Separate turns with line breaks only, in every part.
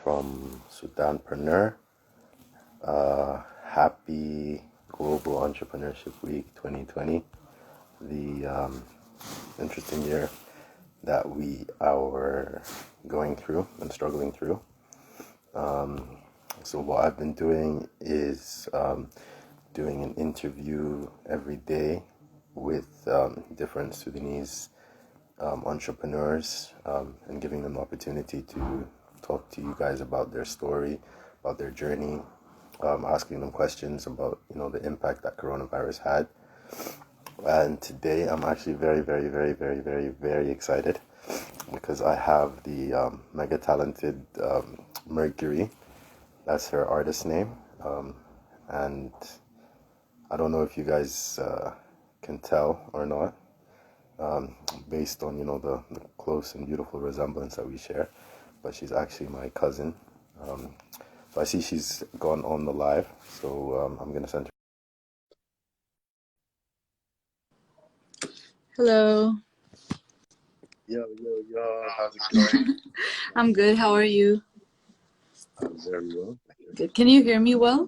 from Sudanpreneur. Happy Global Entrepreneurship Week 2020, the interesting year that we are going through and struggling through. So what I've been doing is doing an interview every day with different Sudanese entrepreneurs and giving them the opportunity to talk to you guys about their story, about their journey, asking them questions about the impact that coronavirus had. And today I'm actually very excited because I have the mega talented Mercury. That's her artist name, and I don't know if you guys can tell or not, based on the close and beautiful resemblance that we share, but she's actually my cousin. So I see she's gone on the live, so I'm gonna send her.
Hello.
Yo, how's it going?
I'm good. How are you?
I'm very well.
Good. Can you hear me well?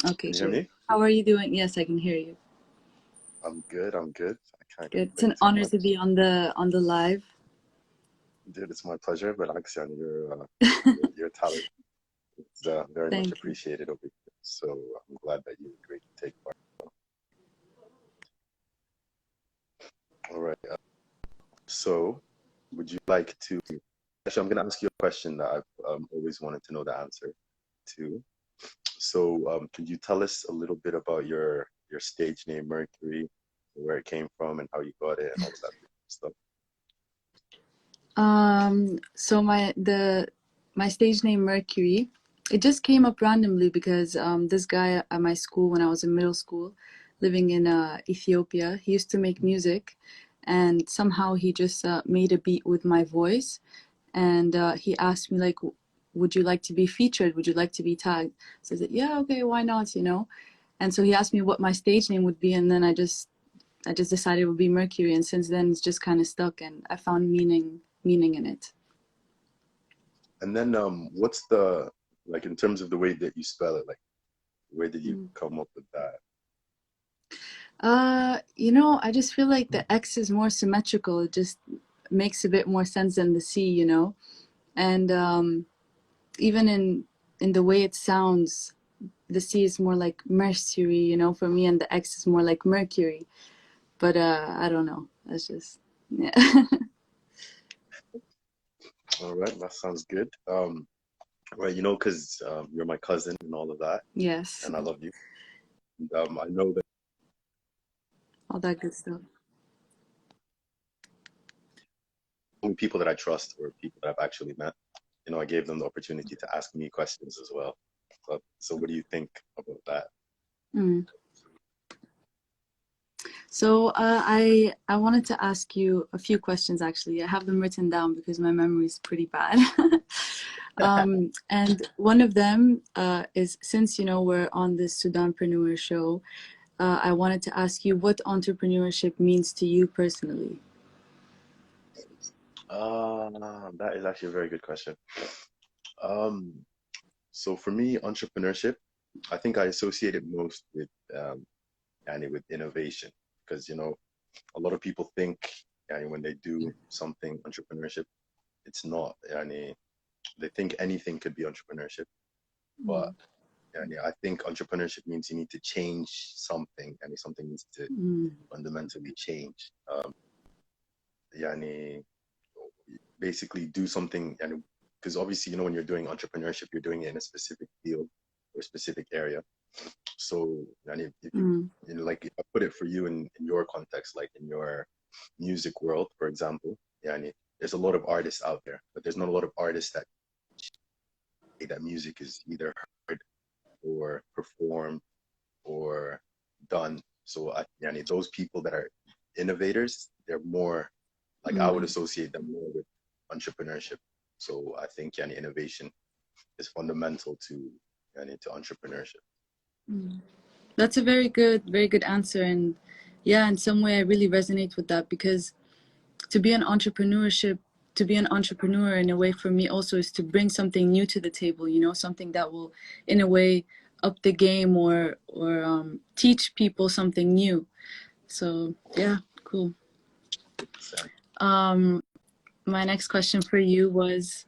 Okay,
Can you hear
good.
me?
How are you doing? Yes, I can hear you.
I'm good. I can't
Good. It's
complain
an
too
honor to
much.
be on the live.
Dude, it's my pleasure, but actually, your talent is very much
Thank you.
appreciated over here. So I'm glad that you agreed to take part. All right. So, would you like to? Actually, I'm going to ask you a question that I've always wanted to know the answer to. So, could you tell us a little bit about your stage name, Mercury, where it came from, and how you got it, and all of that stuff?
So my stage name Mercury, it just came up randomly because this guy at my school when I was in middle school, living in Ethiopia, he used to make music, and somehow he just made a beat with my voice, and he asked me like, would you like to be featured? Would you like to be tagged? So I said, yeah, okay, why not, And so he asked me what my stage name would be, and then I just decided it would be Mercury, and since then it's just kind of stuck, and I found meaning in it.
And then, what's the like in terms of the way that you spell it? Like, where did you come up with that?
I just feel like the X is more symmetrical. It just makes a bit more sense than the C. And even in the way it sounds, the C is more like Mercury, for me, and the X is more like Mercury. But I don't know. That's just yeah.
All right, that sounds good. Right, because you're my cousin and all of that,
Yes,
and I love you. And, I know that
all that good stuff.
only people that I trust or people that I've actually met, I gave them the opportunity to ask me questions as well. So what do you think about that?
Mm. So I wanted to ask you a few questions actually. I have them written down because my memory is pretty bad. And one of them is, since we're on this Sudanpreneur show, I wanted to ask you what entrepreneurship means to you personally.
That is actually a very good question. Um, so for me, entrepreneurship, I think I associate it most with and with innovation because a lot of people think when they do something entrepreneurship, it's not they think anything could be entrepreneurship, but
Mm.
I think entrepreneurship means you need to change something and something needs to
Mm.
fundamentally change. Yani, basically do something, and because obviously when you're doing entrepreneurship, you're doing it in a specific field or a specific area. So and if you
Mm.
like if I put it for you in your context, like in your music world, for example, there's a lot of artists out there, but there's not a lot of artists that music is either heard or performed or done. So those people that are innovators, they're more like I would
Mm.
associate them more with entrepreneurship. So I think innovation is fundamental to entrepreneurship.
Mm. That's a very good answer, and yeah, in some way I really resonate with that because to be an entrepreneurship to be an entrepreneur in a way for me also is to bring something new to the table, you know, something that will in a way up the game or teach people something new. So yeah, cool. My next question for you was,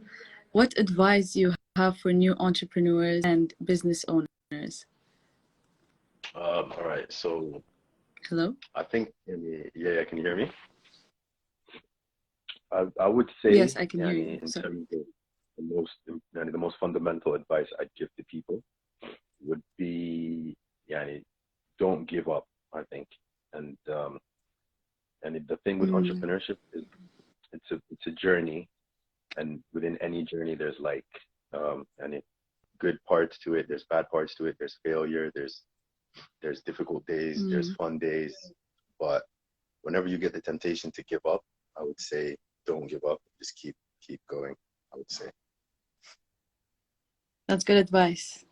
what advice you have for new entrepreneurs and business owners?
All right. So
Hello?
I think, yeah, can you hear me? I would
Yes,
say,
I can hear you.
yani, in
Sorry.
terms of the most fundamental advice I'd give to people would be, yani, don't give up, I think. And the thing with
Mm,
entrepreneurship is it's a journey, and within any journey, there's like and good parts to it, there's bad parts to it, there's failure, there's difficult days, there's
mm.
fun days, but whenever you get the temptation to give up, I would say don't give up. Just keep going, I would say.
That's good advice.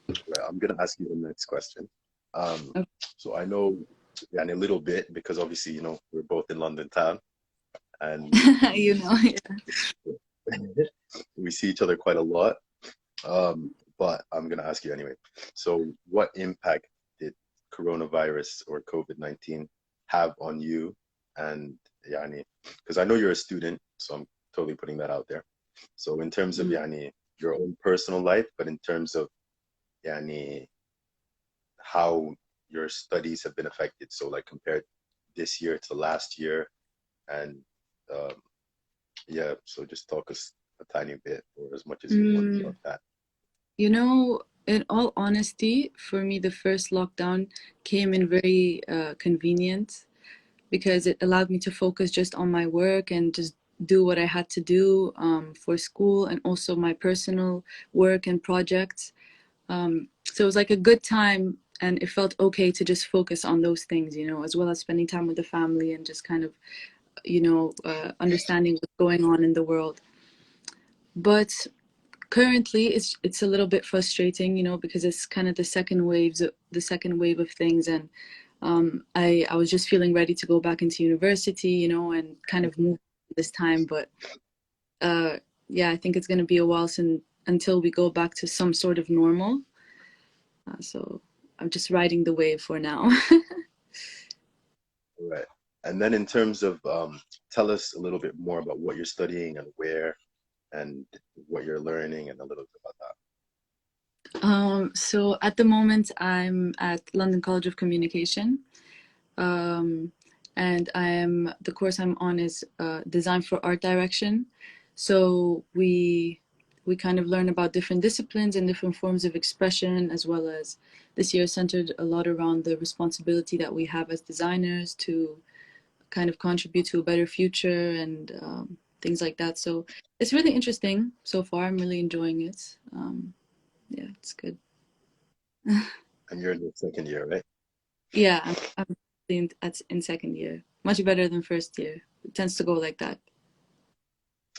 Right, I'm gonna ask you the next question. Um,
Okay.
so I know, yeah, and a little bit because obviously, we're both in London town and
You
we
know, yeah.
we see each other quite a lot. But I'm gonna ask you anyway. So what impact did coronavirus or COVID-19 have on you? And Yani, because I know you're a student, so I'm totally putting that out there. So in terms of
Mm.
Yani, your own personal life, but in terms of Yani, how your studies have been affected. So like compared this year to last year, and um, yeah, so just talk us a tiny bit or as much as you want
Mm,
about that.
you know, in all honesty, for me, the first lockdown came in very convenient because it allowed me to focus just on my work and just do what I had to do for school and also my personal work and projects. So it was like a good time and it felt okay to just focus on those things, you know, as well as spending time with the family and just kind of, understanding what's going on in the world. But currently it's a little bit frustrating, you know, because it's kind of the second wave of things, and I was just feeling ready to go back into university, you know, and kind of move this time. But uh, yeah, I think it's going to be a while until we go back to some sort of normal. So I'm just riding the wave for now.
Right. And then in terms of tell us a little bit more about what you're studying and where and what you're learning and a little bit about
So at the moment, I'm at London College of Communication. Um, and the course I'm on is design for art direction. So we kind of learn about different disciplines and different forms of expression, as well as this year centered a lot around the responsibility that we have as designers to kind of contribute to a better future and things like that. So it's really interesting so far. I'm really enjoying it. Yeah, it's good.
that. And you're in the second year, right?
Yeah, I'm in second year. Much better than first year. It tends to go like that.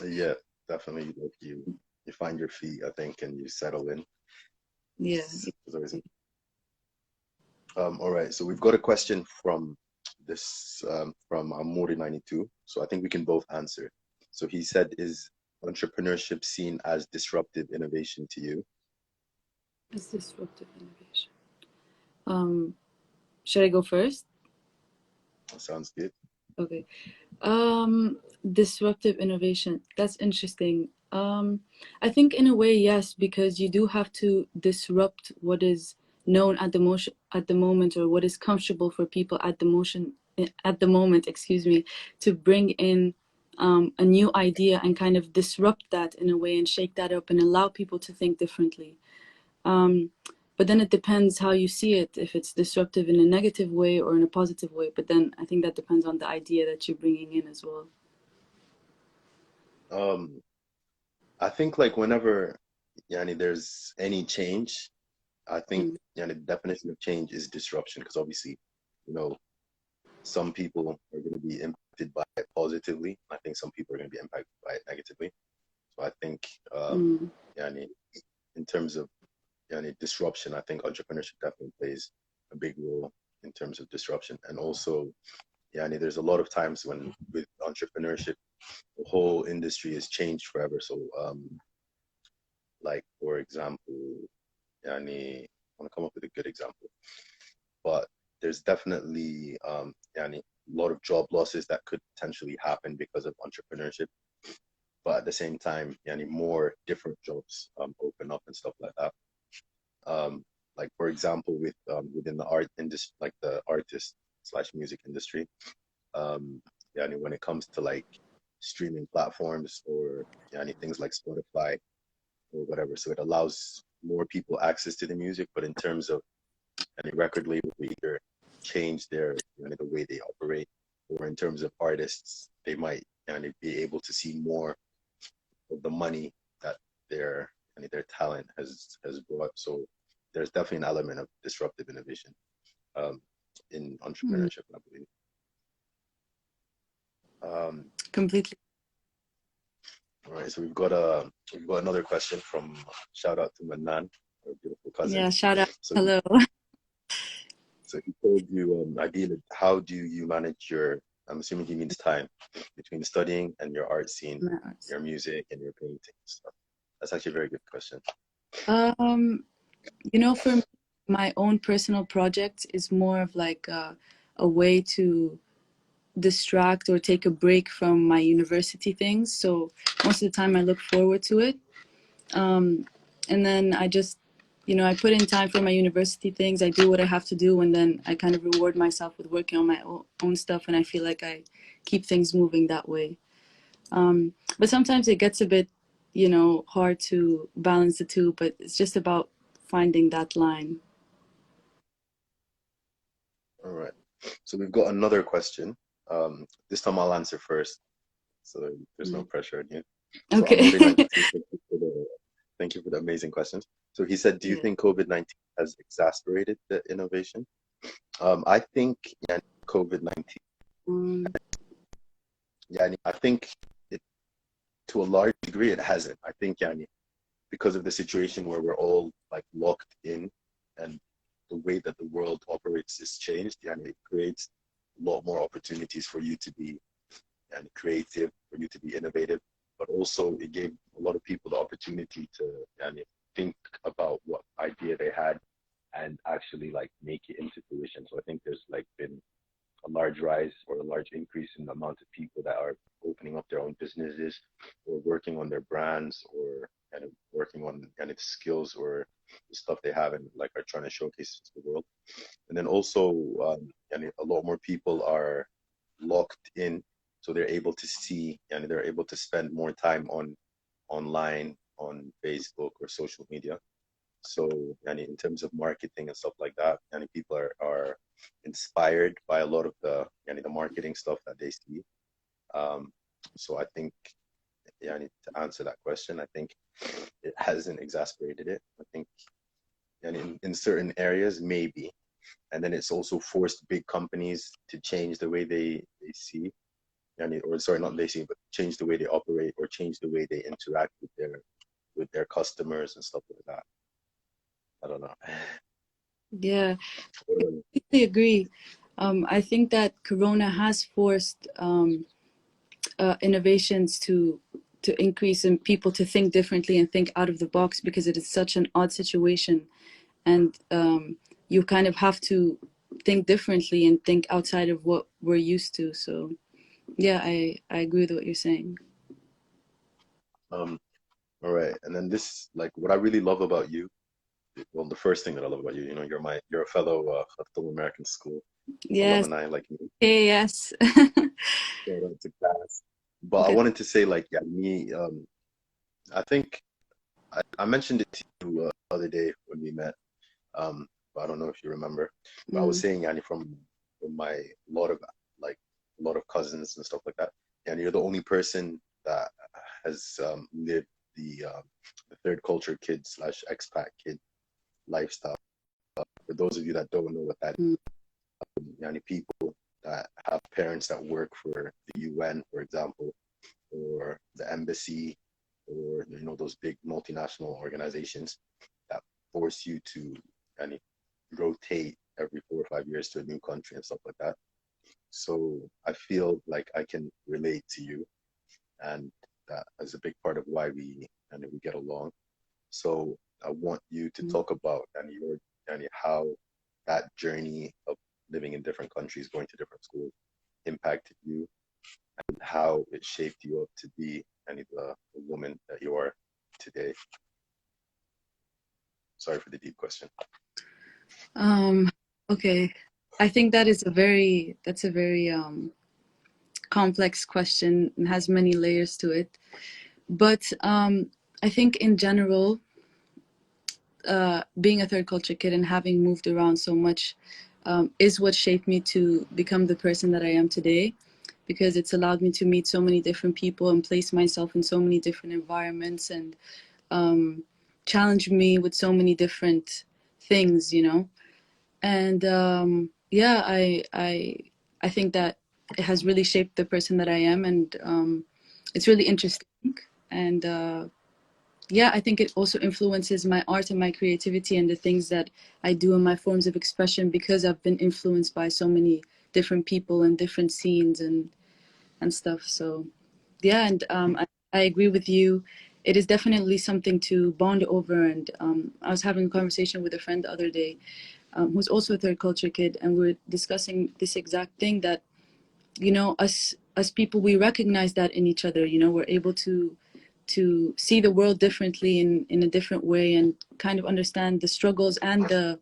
Yeah, definitely. Like you find your feet, I think, and you settle in.
Yeah.
It's always, all right, so we've got a question from this from Amori92. So I think we can both answer. So he said, "Is entrepreneurship seen as disruptive innovation to you?"
It's disruptive innovation. Um, should I go first?
That sounds good.
Okay. Disruptive innovation. That's interesting. I think in a way, yes, because you do have to disrupt what is known at the moment, or what is comfortable for people at the moment, excuse me, to bring in a new idea and kind of disrupt that in a way and shake that up and allow people to think differently. Um, but then it depends how you see it, if it's disruptive in a negative way or in a positive way. But then I think that depends on the idea that you're bringing in as well.
Um, I think like whenever yani, there's any change, I think
Mm,
yani, the definition of change is disruption because obviously, you know, some people are going to be impacted by it positively. I think some people are going to be impacted by it negatively. So I think,
mm,
yani, in terms of yani, disruption, I think entrepreneurship definitely plays a big role in terms of disruption. And also, yeah, and there's a lot of times when with entrepreneurship, the whole industry has changed forever. So, like for example, yani, I want to come up with a good example, but there's definitely yani, a lot of job losses that could potentially happen because of entrepreneurship. But at the same time, yani, more different jobs open up and stuff like that. Like for example, with within the art industry, like the artist slash music industry, yani, when it comes to like streaming platforms or yani, things like Spotify or whatever, so it allows more people access to the music. But in terms of any record label, they either change their yani, the way they operate, or in terms of artists, they might yani, be able to see more of the money that their yani, their talent has brought. So there's definitely an element of disruptive innovation um, in
Mm,
entrepreneurship, I believe. Um,
completely.
all right, so we've got another question from shout out to Manan, our beautiful cousin.
Yeah, shout out.
So
Hello.
so he told you, ideally, how do you manage your? I'm assuming he means time between studying and your art scene, your music and your painting stuff. That's actually a very good question.
Um, for me, my own personal project is more of like a way to distract or take a break from my university things. So most of the time I look forward to it. Um, and then I just, I put in time for my university things. I do what I have to do, and then I kind of reward myself with working on my own stuff. And I feel like I keep things moving that way. But sometimes it gets a bit, hard to balance the two, but it's just about finding that line.
All right. So we've got another question. This time I'll answer first, so there's no
Mm.
pressure on you. So
Okay.
Amore92, thank you for the amazing questions. So he said, do you
Yeah.
think COVID-19 has exacerbated the innovation? I think yeah, COVID-19,
Um,
yeah, I think it, to a large degree it hasn't. I think yeah, because of the situation where we're all like locked in and the way that the world operates is changed, and it creates a lot more opportunities for you to be and creative, for you to be innovative, but also it gave a lot of people the opportunity to think about what idea they had and actually like make it into fruition. So I think there's like been a large rise or a large increase in the amount of people that are opening up their own businesses or working on their brands or kind of working on kind of skills or the stuff they have and like are trying to showcase to the world. And then also, and a lot more people are locked in, so they're able to see and they're able to spend more time on online, on Facebook or social media. So, and in terms of marketing and stuff like that, and people are inspired by a lot of the marketing stuff that they see. Um, so I think, yeah, I need to answer that question. I think it hasn't exacerbated it. I think, and in certain areas, maybe. And then it's also forced big companies to change the way they see, or sorry, not they see, but change the way they operate or change the way they interact with their customers and stuff like that. I don't know.
yeah, completely agree. I think that Corona has forced innovations to increase and people to think differently and think out of the box because it is such an odd situation, and you kind of have to think differently and think outside of what we're used to. So yeah, I agree with what you're saying.
Um, all right. And then this, like, what I really love about you, well, the first thing that I love about you, you're a fellow Khartoum American School
Yes.
alumni like me.
Okay, yes.
Shout out to class. But I
Okay.
wanted to say, like, yeah, me, I think I mentioned it to you the other day when we met. But I don't know if you remember. But I was
Mm,
saying, Yani, from my lot of like a lot of cousins and stuff like that, and you're the only person that has lived the third culture kid slash expat kid lifestyle. For those of you that don't know what that
mm,
is, Yani, people that have parents that work for the UN, for example, or the embassy, or those big multinational organizations that force you to kind of rotate every 4 or 5 years to a new country and stuff like that. So I feel like I can relate to you, and that is a big part of why we get along. So I want you to talk about and how that journey of living in different countries, going to different schools, impacted you, and how it shaped you up to be the woman that you are today. Sorry for the deep question.
Um, okay. I think that's a very complex question and has many layers to it. But I think in general, being a third culture kid and having moved around so much is what shaped me to become the person that I am today, because it's allowed me to meet so many different people and place myself in so many different environments and challenge me with so many different things, you know. And yeah, I think that it has really shaped the person that I am, and it's really interesting. And yeah, I think it also influences my art and my creativity and the things that I do in my forms of expression, because I've been influenced by so many different people and different scenes and stuff. So yeah, and I agree with you. It is definitely something to bond over. And I was having a conversation with a friend the other day, who's also a third culture kid, and we're discussing this exact thing, that you know, us people, we recognize that in each other. You know, we're able to see the world differently in a different way, and kind of understand the struggles and the,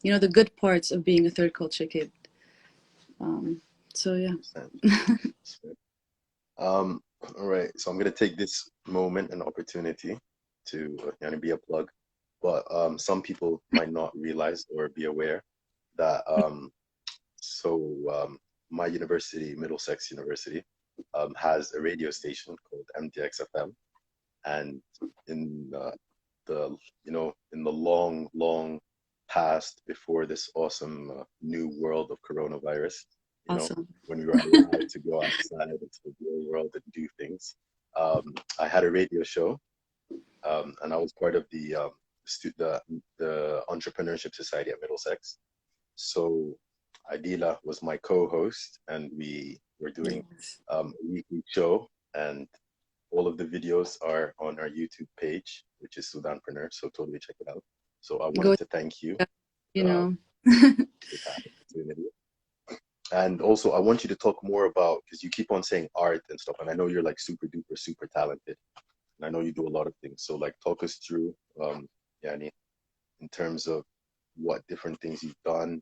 you know, the good parts of being a third culture kid. So yeah.
100%. Um, all right, so I'm gonna take this moment and opportunity to be a plug, but some people might not realize or be aware that my university, Middlesex University, has a radio station called MDXFM, and in the in the long, long past before this awesome new world of coronavirus,
Awesome.
when we were allowed to go outside into the real world and do things, I had a radio show, and I was part of the Entrepreneurship Society at Middlesex. So Adila was my co-host, and we were doing
Yes.
a weekly show, and all of the videos are on our YouTube page, which is Sudanpreneur. So totally check it out. So I
Go,
wanted to thank you
you
uh,
know.
for that opportunity. And also, I want you to talk more about, because you keep on saying art and stuff, and I know you're like super duper, super talented, and I know you do a lot of things. So like, talk us through, Yani, in terms of what different things you've done,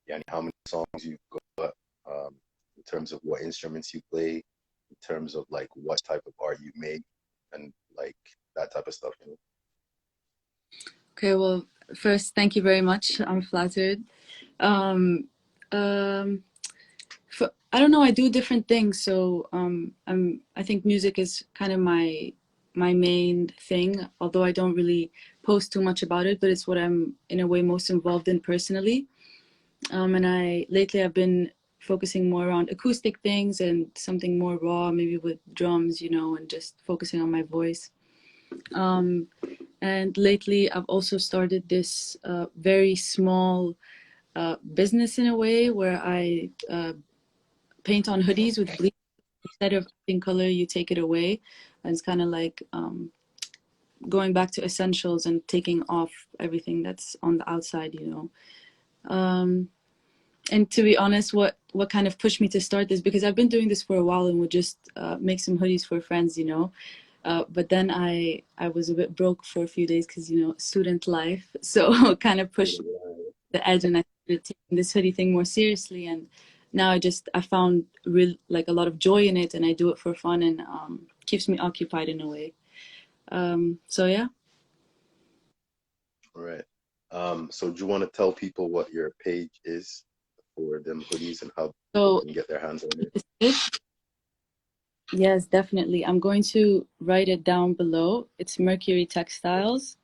Yani, how many songs you've got, in terms of what instruments you play, in terms of like what type of art you make, and like that type of stuff, you know?
Okay, well, first, thank you very much. I'm flattered. Um, um, I don't know. I do different things, so I think music is kind of my main thing. Although I don't really post too much about it, but it's what I'm in a way most involved in personally. And lately I've been focusing more on acoustic things and something more raw, maybe with drums, you know, and just focusing on my voice. Um, and lately I've also started this very small business in a way, where I paint on hoodies with bleach. Instead of adding color, you take it away. And it's kind of like going back to essentials and taking off everything that's on the outside, you know. And to be honest, what kind of pushed me to start this, because I've been doing this for a while and would just make some hoodies for friends, you know. But then I was a bit broke for a few days because, you know, student life. So kind of pushed the edge, and I started taking this hoodie thing more seriously. And now I found real, like, a lot of joy in it, and I do it for fun, and keeps me occupied in a way. So yeah.
All right. So do you want to tell people what your page is for them hoodies and how people
So
can get their hands on it?
yes, definitely. I'm going to write it down below. It's Mercury Textiles.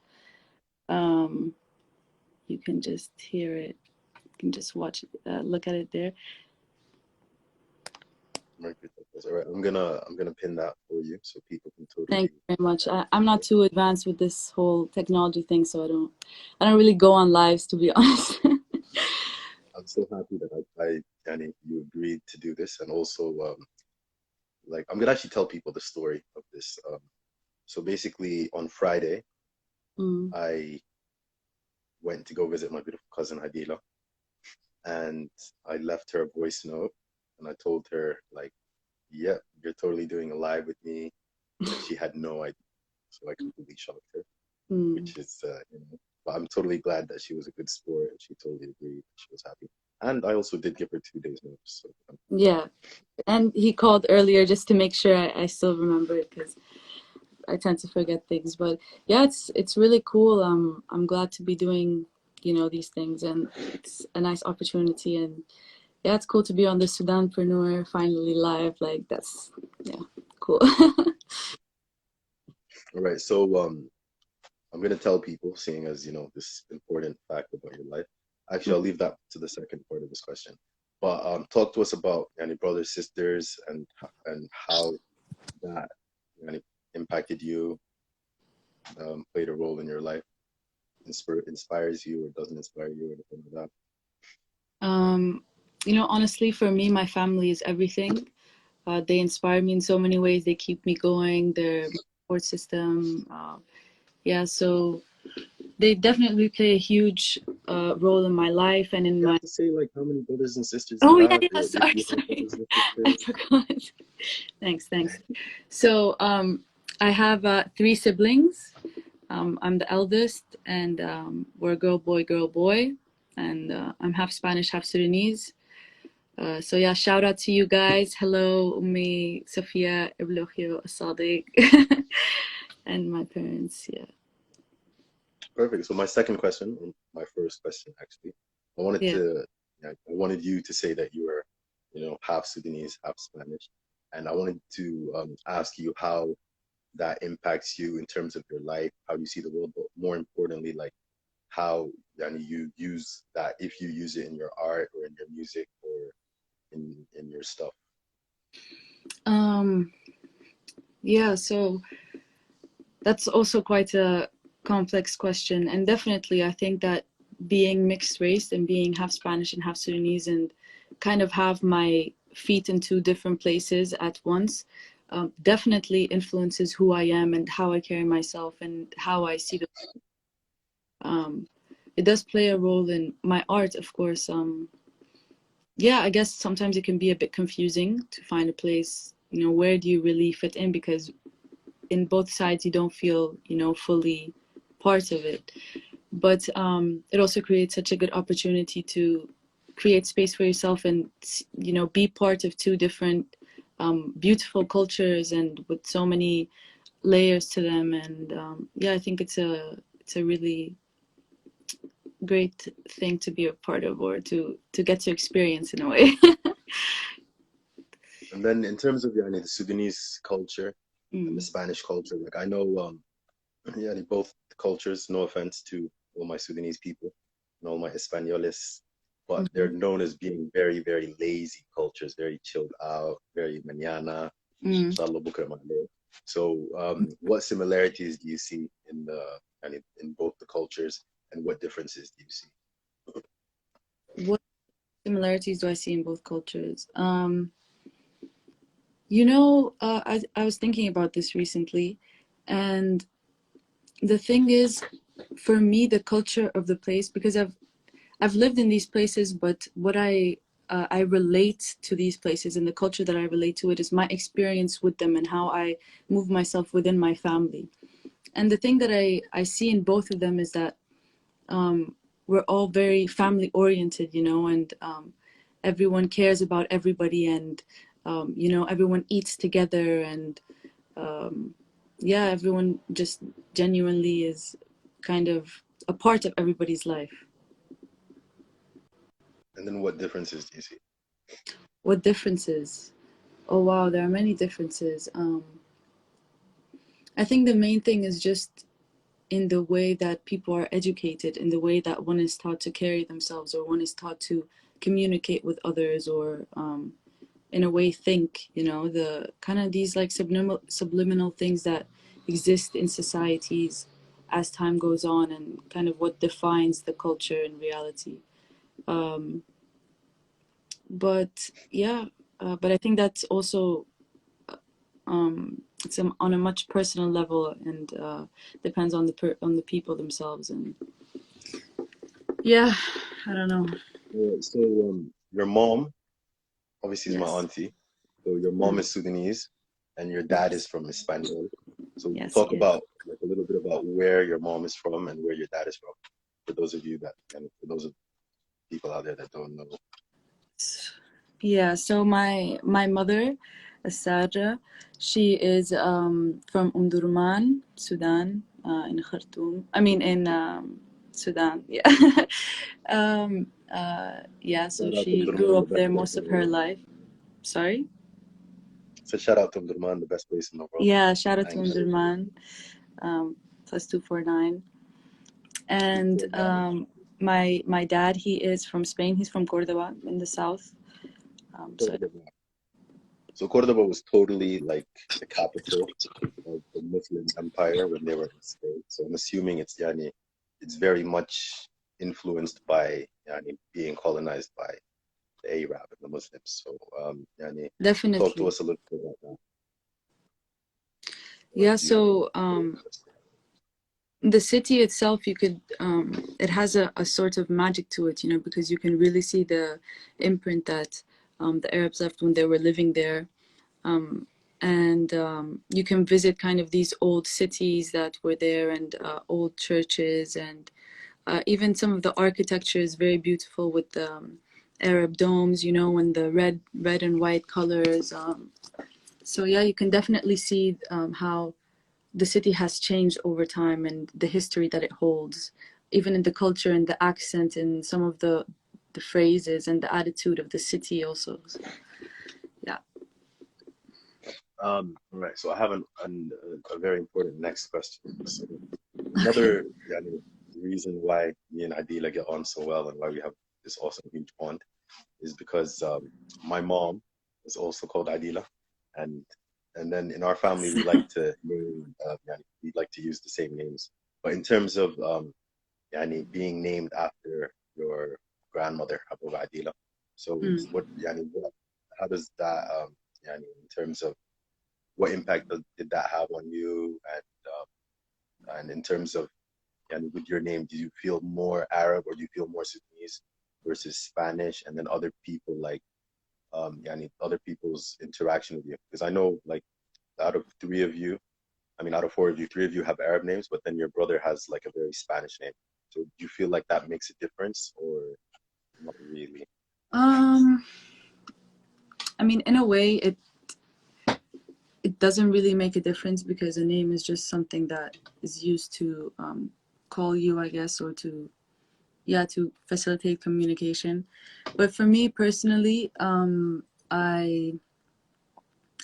Um, you can just hear it. You can just look at it there.
Mercury Tacos. All right. I'm gonna pin that for you so people can
Thank
totally
you very much. I'm
find
not
it.
too advanced with this whole technology thing, so I don't really go on lives, to be honest.
I'm so happy that Danny, you agreed to do this, and also like I'm gonna actually tell people the story of this. So basically, on Friday,
Mm.
I went to go visit my beautiful cousin Adila, and I left her a voice note, and I told her like, "Yep, you're totally doing a live with me," and she had no idea. So I completely shocked her,
Mm.
which is but I'm totally glad that she was a good sport and she totally agreed. She was happy, and I also did give her 2 days notice. So
Yeah, and he called earlier just to make sure I still remember it because I tend to forget things. But yeah, it's really cool. I'm glad to be doing, these things, and it's a nice opportunity. And yeah, it's cool to be on the Sudanpreneur finally live. Like that's yeah, cool.
all right, so I'm gonna tell people, seeing as this important fact about your life. Actually, I'll leave that to the second part of this question. But talk to us about any brothers, sisters, and how that yani, impacted you, played a role in your life, inspires you, or doesn't inspire you, or anything like that.
Um, honestly, for me, my family is everything. They inspire me in so many ways. They keep me going. They're my support system. Yeah, so they definitely play a huge role in my life and in
You
my.
have to say like how many brothers and sisters you
Oh yeah,
have,
yeah.
or if
Sorry,
you have
sorry.
brothers and
I
sisters.
forgot. Thanks. So I have 3 siblings. I'm the eldest, and we're girl, boy, and I'm half Spanish, half Sudanese. So yeah, shout out to you guys. Hello, Umi, Sophia, Eblogio, Sadiq, and my parents. Yeah,
Perfect. So my second question, or my first question actually, I wanted
yeah.
to, yeah, I wanted you to say that you were, half Sudanese, half Spanish, and I wanted to ask you how that impacts you in terms of your life, how you see the world, but more importantly, like how you use that, if you use it in your art or in your music or in your stuff.
Um, yeah. So that's also quite a complex question, and definitely, I think that being mixed race and being half Spanish and half Sudanese, and kind of have my feet in 2 different places at once, definitely influences who I am and how I carry myself and how I see the. Um, it does play a role in my art, of course. Yeah, I guess sometimes it can be a bit confusing to find a place. Where do you really fit in? Because in both sides, you don't feel, fully part of it. But it also creates such a good opportunity to create space for yourself and, be part of 2 different beautiful cultures and with so many layers to them. And yeah, I think it's a really great thing to be a part of, or to get to experience in a way.
And then in terms of the Sudanese culture and the
Mm,
Spanish culture, like I know yeah, they both cultures, no offense to all my Sudanese people and all my Españoles, but they're
mhm,
known as being very, very lazy cultures, very chilled out, very mañana,
mm.
inshallah bukra malay. So, what similarities do you see in the in both the cultures, and what differences do you see?
What similarities do I see in both cultures? I was thinking about this recently, and the thing is, for me, the culture of the place, because I've lived in these places, but what I relate to these places and the culture that I relate to it is my experience with them and how I move myself within my family. And the thing that I see in both of them is that we're all very family oriented, and everyone cares about everybody, and everyone eats together, and yeah, everyone just genuinely is kind of a part of everybody's life.
And then what differences do you see?
What differences? Oh wow, there are many differences. I think the main thing is just in the way that people are educated, in the way that one is taught to carry themselves, or one is taught to communicate with others, or in a way think, the kind of these like subliminal things that exist in societies as time goes on, and kind of what defines the culture in reality. But yeah, but I think that's also it's on a much personal level, and depends on on the people themselves. And yeah, I don't know.
So, your mom obviously is my
Yes.
auntie. So your mom
Mm.
is Sudanese, and your dad is
Yes.
from Espanol. So
Yes,
talk
he is.
about like a little bit about where your mom is from and where your dad is from. For those of you that, and for those of people out there that don't know.
Yeah, so my mother, Sarah, she is from Umdurman, Sudan, in Khartoum. I mean in Sudan. Yeah. Yeah, so
Shout out to
she grew
Umdurman, the
up
best
there
place
most
in
of
the
her
world.
life. Sorry?
So shout out to Umdurman, the best place in the world.
Yeah, shout out to
Thank you.
Umdurman, +249. And
249.
my dad, he is from Spain. He's from Cordoba in the south. So
Cordoba. So Cordoba was totally like the capital of the Muslim empire when they were in Spain. So I'm assuming it's very much influenced by being colonized by the Arab and the Muslims. So talk to
definitely.
us a little bit about that. Or
Yeah,
do you have any
so the city itself, you could it has a sort of magic to it, because you can really see the imprint that the Arabs left when they were living there. And you can visit kind of these old cities that were there, and old churches, and even some of the architecture is very beautiful with the Arab domes, and the red and white colors. So yeah, you can definitely see how the city has changed over time, and the history that it holds, even in the culture and the accent and some of the phrases and the attitude of the city also. So, yeah.
All right, so I have a very important next question. So
Okay.
another reason why me and Adila get on so well and why we have this awesome huge bond is because my mom is also called Adila, and then in our family we like to name we like to use the same names. But in terms of being named after your grandmother Abu Adila, so
Mm.
how does that in terms of what impact did that have on you, and in terms of with your name, do you feel more Arab or do you feel more Sudanese versus Spanish, and then other people like other people's interaction with you? Because I know like out of three of you, I mean out of four of you, three of you have Arab names, but then your brother has like a very Spanish name. So do you feel like that makes a difference or not really?
um I mean, in a way, it doesn't really make a difference, because a name is just something that is used to call you, I guess, or to, yeah, to facilitate communication. But for me personally, I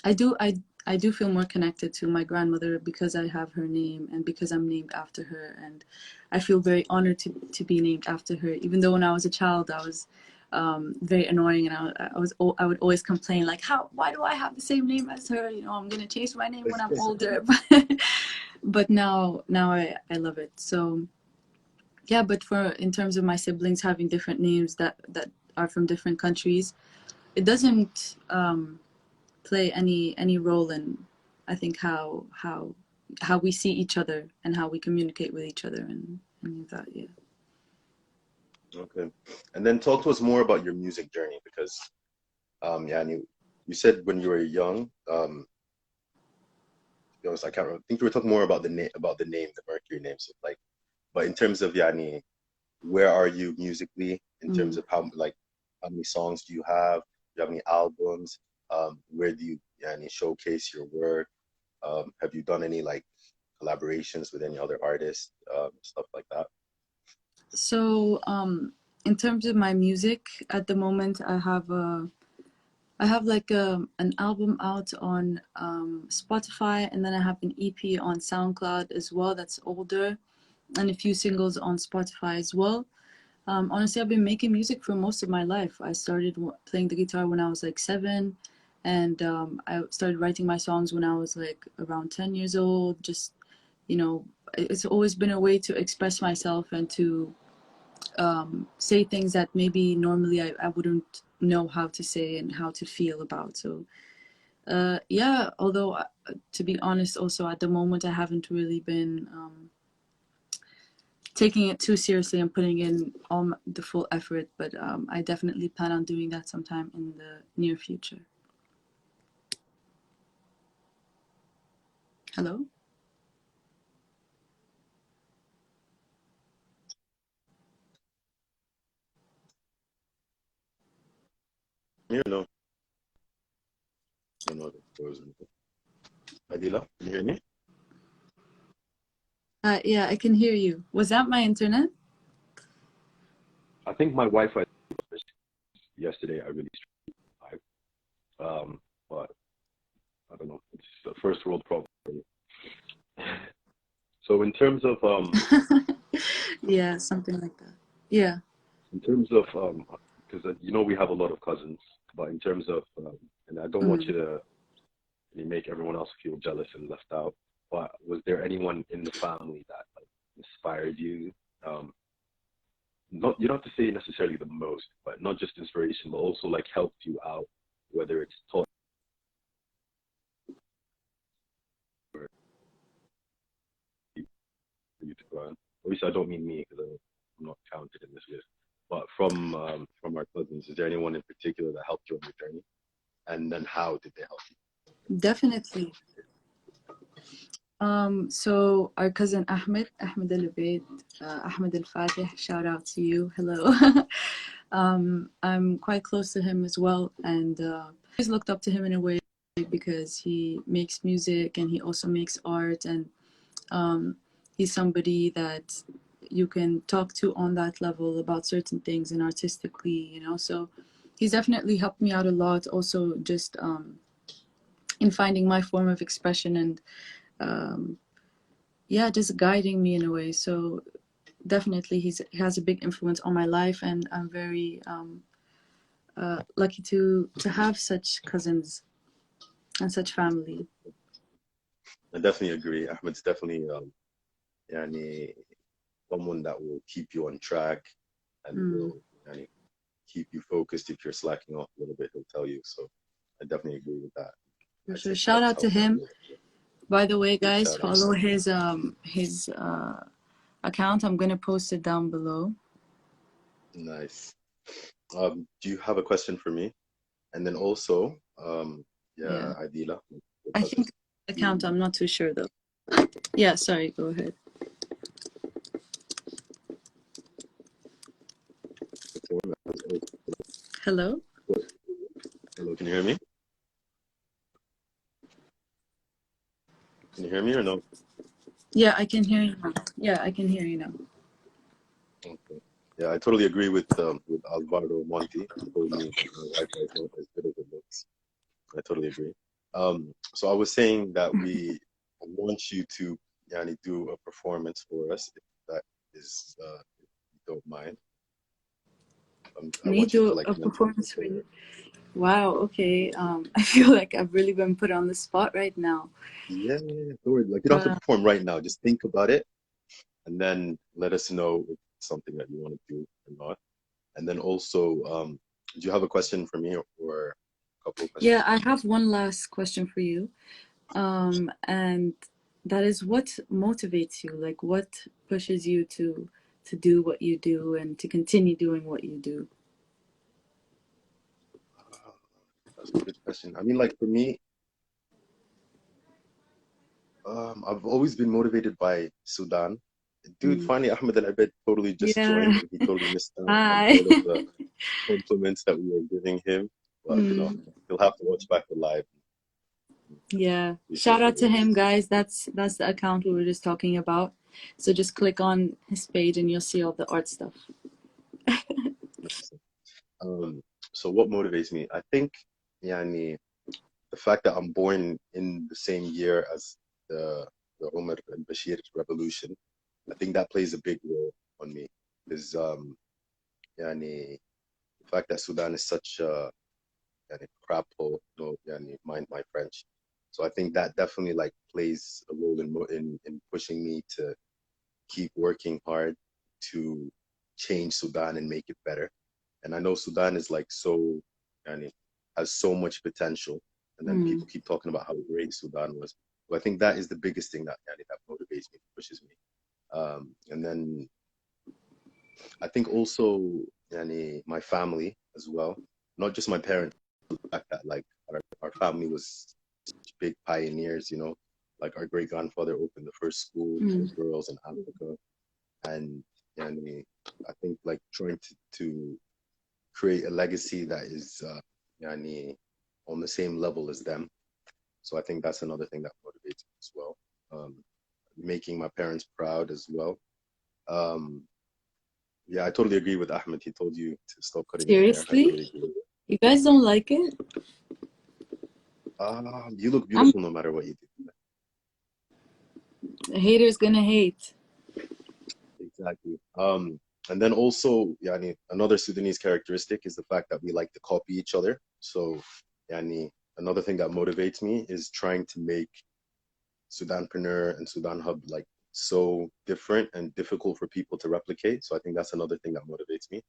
I do I I do feel more connected to my grandmother because I have her name, and because I'm named after her, and I feel very honored to be named after her. Even though when I was a child, I was very annoying, and I would always complain like, how, why do I have the same name as her? I'm gonna change my name when I'm older. But now I love it. So yeah, but for in terms of my siblings having different names that are from different countries, it doesn't play any role in, I think, how we see each other and how we communicate with each other, and that. Yeah.
Okay. And then talk to us more about your music journey because and you said when you were young, to be honest, I can't remember. I think you were talking more about the name, the Mercury name. So like, but in terms of where are you musically in terms
Mm.
of how many songs do you have? Do you have any albums? Where do you showcase your work? Have you done any like collaborations with any other artists, stuff like that?
So in terms of my music, at the moment, I have like an album out on Spotify, and then I have an EP on SoundCloud as well that's older, and a few singles on Spotify as well. Honestly, I've been making music for most of my life. I started playing the guitar when I was like 7, and I started writing my songs when I was like around 10 years old. Just, it's always been a way to express myself and to say things that maybe normally I wouldn't know how to say and how to feel about. So yeah, although to be honest, also at the moment I haven't really been taking it too seriously and putting in all the full effort, but I definitely plan on doing that sometime in the near future. Hello?
You know, I don't know if it goes. Adila, can you hear me?
Yeah, I can hear you. Was that my internet?
I think my Wi-Fi yesterday I really struggled. But I don't know. It's a first world problem. So in terms of
Yeah, something like that. Yeah.
in terms of because you know we have a lot of cousins, but in terms of and I don't want you to make everyone else feel jealous and left out. But was there anyone in the family that like inspired you? Not you don't have to say necessarily the most, but not just inspiration, but also like helped you out, whether it's taught for you to learn. Obviously, I don't mean me because I'm not counted in this list. But from our cousins, is there anyone in particular that helped you on your journey? And then how did they help you?
Definitely. So our cousin Ahmed Al Ubaid, Ahmed Al Fatih, shout out to you. Hello. I'm quite close to him as well, and always looked up to him in a way because he makes music and he also makes art, and he's somebody that you can talk to on that level about certain things and artistically, you know. So he's definitely helped me out a lot. Also, just in finding my form of expression and yeah, just guiding me in a way. So definitely he has a big influence on my life, and I'm very lucky to have such cousins and such family.
I definitely agree. Ahmed's definitely yani, someone that will keep you on track and will yani, keep you focused. If you're slacking off a little bit, he'll tell you. So I definitely agree with that.
For
I
sure.
think
Shout
that's
out to
helped me a
him.
little bit.
By the way,
Big
guys,
shout out.
follow his account. I'm gonna post it down below.
Nice. Do you have a question for me? And then also,
Yeah,
yeah, Adila, your
I
cousin.
think account. I'm not too sure though. Yeah, sorry. Go ahead. Hello.
Hello, can you hear me? Can you hear me or no?
Yeah, I can hear you now. Yeah, I can hear you now.
Okay. Yeah, I totally agree with Alvaro Monti. He told me my Wi-Fi is not as good as it looks. I totally agree. So I was saying that we want you to yani, do a performance for us, if that is, if you don't mind. I
Me
want you to
do
like
a
mentally
performance for
prepare.
you. Wow. Okay. I feel like I've really been put on the spot right now.
Yeah, don't worry. Like you don't have to
Uh,
perform right now. Just think about it, and then let us know if it's something that you want to do or not. And then also, do you have a question for me or a couple of
yeah,
questions?
I have one last question for you. And that is, what motivates you? Like, what pushes you to do what you do and to continue doing what you do?
Uh, that's a good question. I mean, like for me, I've always been motivated by Sudan. Dude,
Mm.
finally, Ahmed Al Abed totally just joined
Yeah.
and he totally missed out on
Hi.
all of the compliments that we were giving him. But,
Mm.
he'll have to watch back the live and
Yeah.
appreciate
Shout
the
out to him,
words.
guys. That's the account we were just talking about. So just click on his page and you'll see all the art stuff.
Um, so what motivates me? I think, yani, the fact that I'm born in the same year as the Umar al-Bashir revolution, I think that plays a big role on me. Because, yani, the fact that Sudan is such a yani, crap hole, no, yani, mind my French. So I think that definitely like plays a role in pushing me to keep working hard to change Sudan and make it better. And I know Sudan is like so, and it has so much potential. And then people keep talking about how great Sudan was. But I think that is the biggest thing that that motivates me, pushes me. And then I think also my family as well, not just my parents, the fact that like our family was big pioneers, you know, like our great grandfather opened the first school for girls in Africa. And I think like trying to create a legacy that is on the same level as them. So I think that's another thing that motivates me as well. Making my parents proud as well. Yeah, I totally agree with Ahmed. He told you to stop cutting your hair. I
Seriously?
totally agree.
You guys don't like it?
You look beautiful no matter what you do.
A hater's gonna hate.
Exactly. And then also, another Sudanese characteristic is the fact that we like to copy each other. So, another thing that motivates me is trying to make Sudanpreneur and Sudan Hub like so different and difficult for people to replicate. So I think that's another thing that motivates me.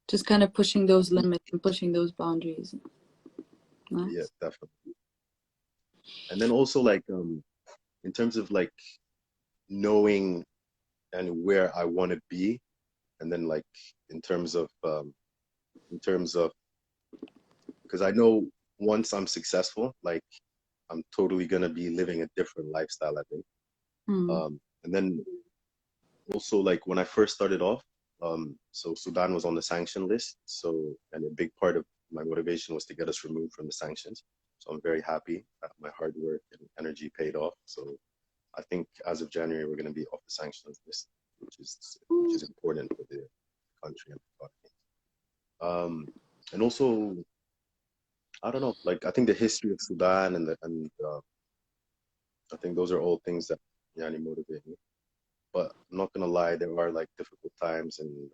Just kind of pushing those limits and pushing those boundaries. Nice.
Yeah, definitely. And then also like in terms of like knowing and where I want to be, and then like in terms of because I know once I'm successful, like I'm totally gonna be living a different lifestyle, I think. And then also like when I first started off, so Sudan was on the sanction list. So, and a big part of my motivation was to get us removed from the sanctions. So I'm very happy that my hard work and energy paid off. So I think as of January, we're going to be off the sanctions list, which is important for the country and the economy. And also, I don't know, like I think the history of Sudan and I think those are all things that motivate me. But I'm not gonna lie, there are like difficult times and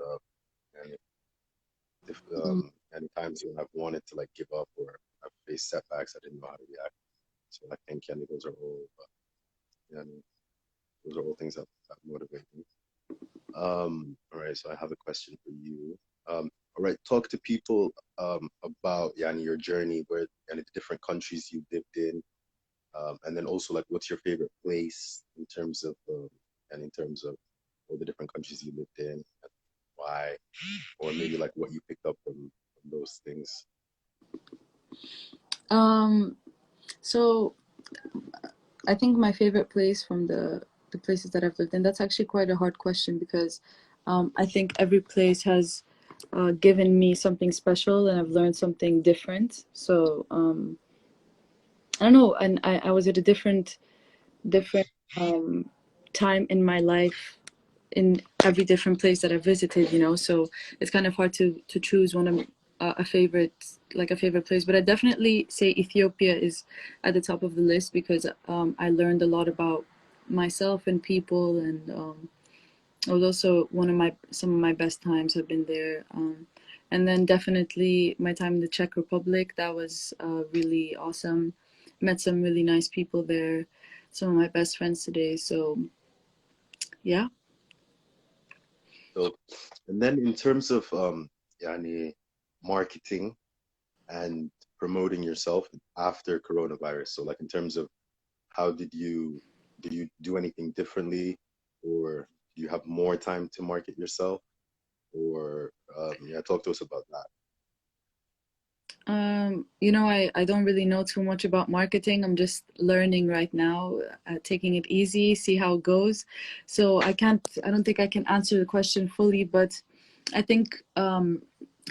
times when I've wanted to like give up or I've faced setbacks. I didn't know how to react. So I think those are all those are all things that motivate me. All right, so I have a question for you. All right, talk to people about your journey, where and the different countries you lived in, and then also like what's your favorite place in terms of all the different countries you lived in, and why, or maybe like what you picked up from those things.
So I think my favorite place from the places that I've lived in, that's actually quite a hard question because I think every place has given me something special and I've learned something different. So I don't know, and I was at a different time in my life in every different place that I visited, you know, so it's kind of hard to choose one of a favorite place, but I definitely say Ethiopia is at the top of the list because I learned a lot about myself and people, and it was also some of my best times have been there. And then definitely my time in the Czech Republic, that was really awesome. Met some really nice people there, some of my best friends today. So yeah.
So, and then in terms of marketing and promoting yourself after coronavirus, so like in terms of how did you do anything differently, or do you have more time to market yourself, or talk to us about that.
You know, I don't really know too much about marketing. I'm just learning right now, taking it easy, see how it goes. So I don't think I can answer the question fully, but I think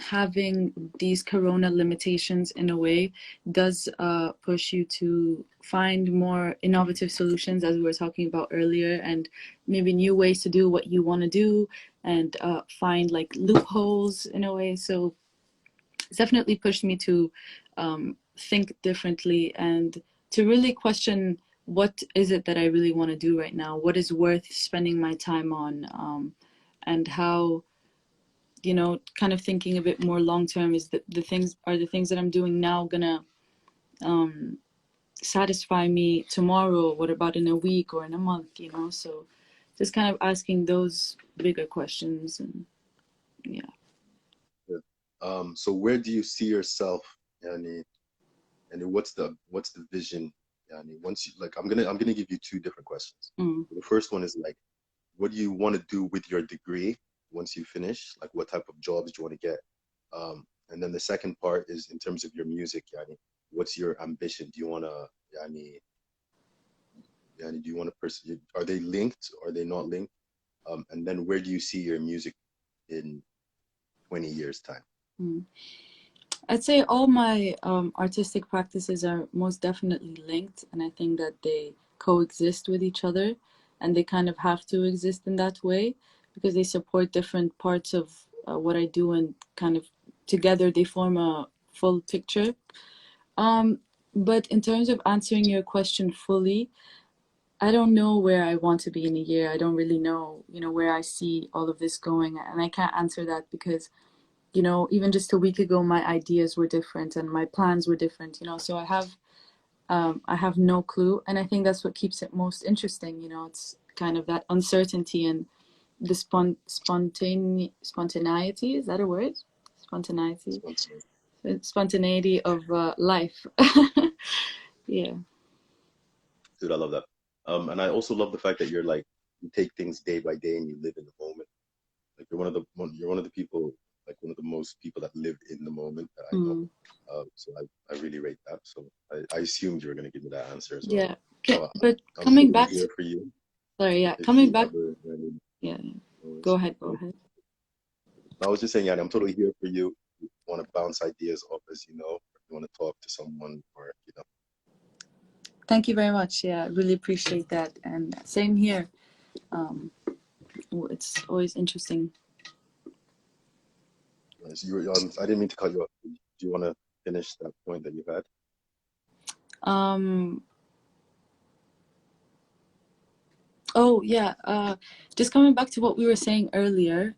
having these corona limitations in a way does push you to find more innovative solutions, as we were talking about earlier, and maybe new ways to do what you want to do, and find like loopholes in a way. So it's definitely pushed me to think differently and to really question what is it that I really want to do right now, what is worth spending my time on, and how, you know, kind of thinking a bit more long term, is that the things that I'm doing now gonna satisfy me tomorrow? What about in a week or in a month, you know? So just kind of asking those bigger questions. And yeah.
Good. So where do you see yourself, yani, and what's the vision? Yani, once you like, I'm gonna give you two different questions. The first one is like, what do you want to do with your degree once you finish? Like, what type of jobs do you want to get? And then the second part is in terms of your music, yani, what's your ambition? Do you want to, yani, yani, do you want to pursue? Are they linked? Are they not linked? And then where do you see your music in 20 years' time?
I'd say all my artistic practices are most definitely linked, and I think that they coexist with each other, and they kind of have to exist in that way because they support different parts of what I do, and kind of together they form a full picture. But in terms of answering your question fully, I don't know where I want to be in a year. I don't really know, where I see all of this going, and I can't answer that because even just a week ago my ideas were different and my plans were different, so I have no clue, and I think that's what keeps it most interesting. It's kind of that uncertainty and the spontaneity, is that a word? Spontaneity. Spontaneity of life. Yeah.
Dude, I love that. And I also love the fact that you're like, you take things day by day and you live in the moment. Like you're one of the people, like one of the most people that lived in the moment that I know. So I really rate that. So I assumed you were going to give me that answer as well.
Yeah.
So
But
I'm
coming
totally
back
here
to,
for you
sorry, yeah,
if
coming
you
back,
ever. I mean,
yeah,
always.
go ahead.
I was just saying, yeah, I'm totally here for you. If you want to bounce ideas off us, if you want to talk to someone, or
Thank you very much. Yeah, I really appreciate that. And same here. It's always interesting.
so I didn't mean to cut you off. Do you want to finish that point that you had?
Um, oh yeah, just coming back to what we were saying earlier,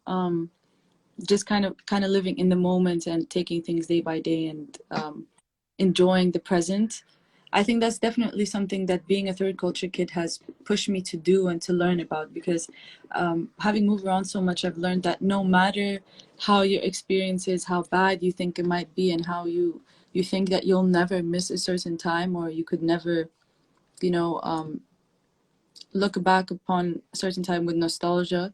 just kind of living in the moment and taking things day by day, and enjoying the present. I think that's definitely something that being a third culture kid has pushed me to do and to learn about, because having moved around so much, I've learned that no matter how your experience is, how bad you think it might be, and how you think that you'll never miss a certain time, or you could never, you know, look back upon a certain time with nostalgia,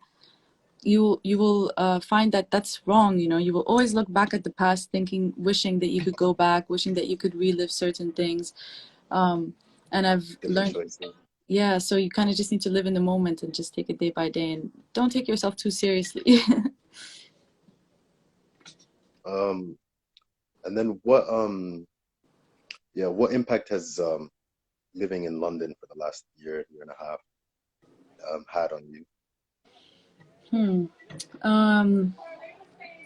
you will find that that's wrong. You will always look back at the past thinking, wishing that you could go back, wishing that you could relive certain things. And I've
Different
learned,
choice.
yeah, so you kind of just need to live in the moment and just take it day by day, and don't take yourself too seriously.
Um, and then what impact has living in London for the last year and a half had on you?
hmm.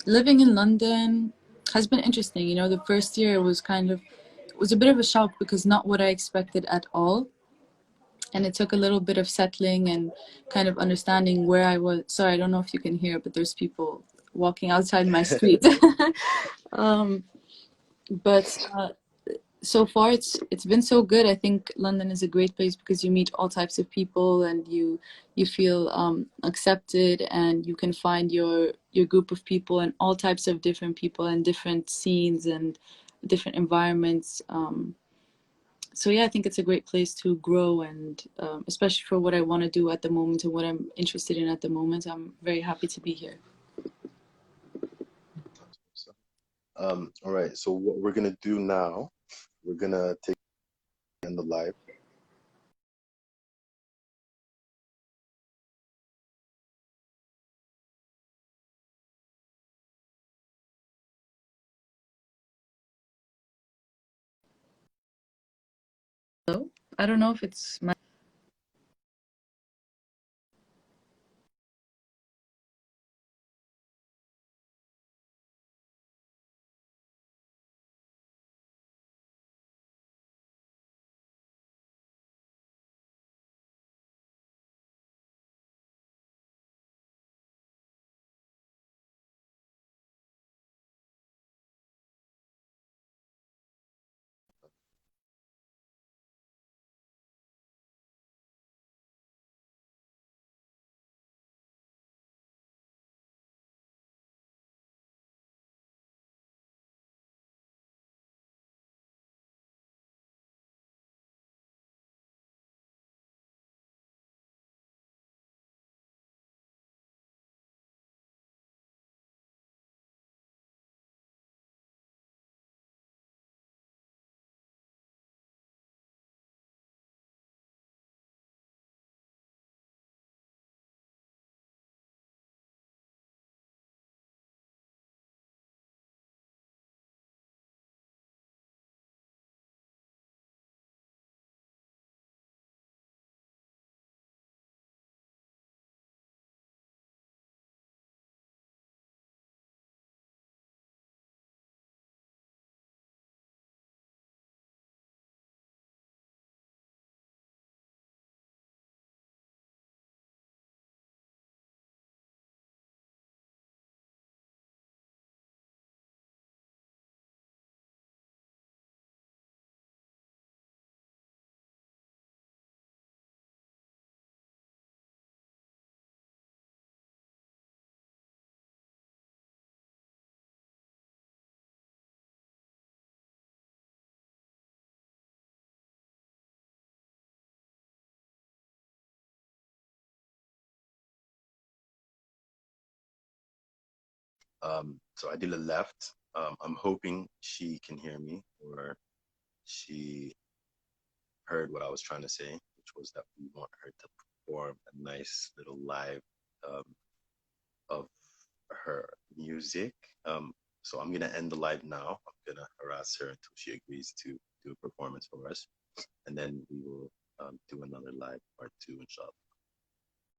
Living in London has been interesting. The first year was a bit of a shock because not what I expected at all. And it took a little bit of settling and kind of understanding where I was. Sorry, I don't know if you can hear, but there's people walking outside my street. um, but so far it's been so good. I think London is a great place because you meet all types of people, and you feel accepted, and you can find your group of people, and all types of different people and different scenes and different environments. So yeah, I think it's a great place to grow, and especially for what I want to do at the moment and what I'm interested in at the moment, I'm very happy to be here.
All right. So what we're gonna do now, we're gonna take in the live.
So I don't know if it's my
So Adila left. I'm hoping she can hear me, or she heard what I was trying to say, which was that we want her to perform a nice little live of her music. So I'm gonna end the live now. I'm gonna harass her until she agrees to do a performance for us, and then we will do another live part 2, inshallah.